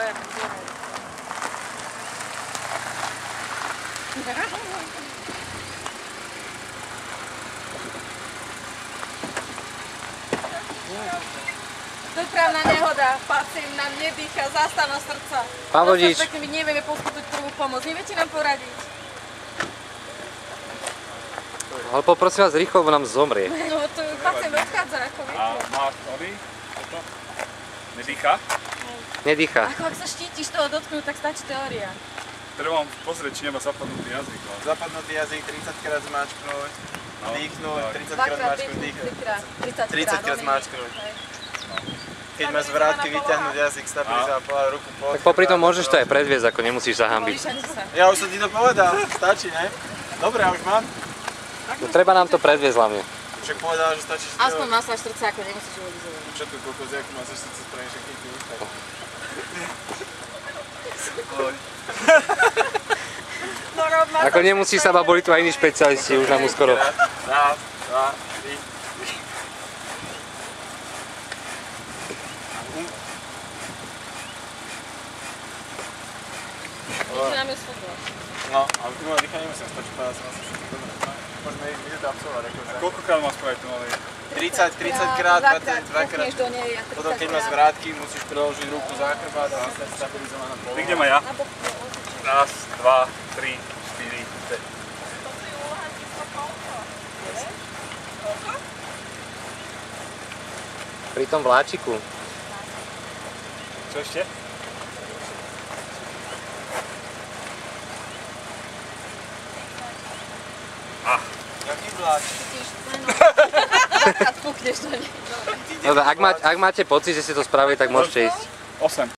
dvaja Dopravná nehoda, pacient nám nedýcha, zástava srdca. Pán vodič. My nevieme poskytnúť prvú pomoc, neviete nám poradiť? Ale poprosím vás rýchlo, lebo nám zomrie. No to pacient odchádza, ako viete. A máš oný? Nedýcha? Nedýcha. Ako ak sa štítiš toho dotknúť, tak stačí teória. Treba vám pozrieť, či nemá zapadnutý jazyk. Zapadnutý jazyk, 30 krát zmáčknúť, dýchnúť, 30 krát Dvakrát zmáčknúť, dýchnuť, dýchnúť. 30 krát zmáčknuť. Keď máš vrátky, vyťahnuť jazyk, stabilizovať ruku po. Tak popri tom môžeš to aj predviesť, ako nemusíš sa hanbiť. Ja už som ti to povedal, stačí, ne? Dobre, ja už mám. No, treba nám to predviesť hlavne. Však povedal, že stačí. Aspoň masáž srdca, ako nemusíš uvodizovať. Čo tu kokos, ako masáž srdce spravím, že keď ti ústať. Ako nemusí sa ma, boli tu aj iní špecialisti, už nám skoro. Raz, dva, tri. No, ale ty moje dýchanie nemusím, stačí povedať sa na srdce. Môžeme ísť to absolvovať. Koľkokrát máš spraviť to malý? 30 krát, 2 krát. do nej a 30 Potom keď máš vrátky, musíš preložiť ruku za chrbát a nastať stabilizovaná poloha. Ty kde ma ja? Raz, dva, tri, štyri, päť. Pri tom vláčiku. Čo ešte? Jaký vláč? Pukneš do nej. Dobre, ak máte pocit, že ste to spravili, tak môžete ísť. 8.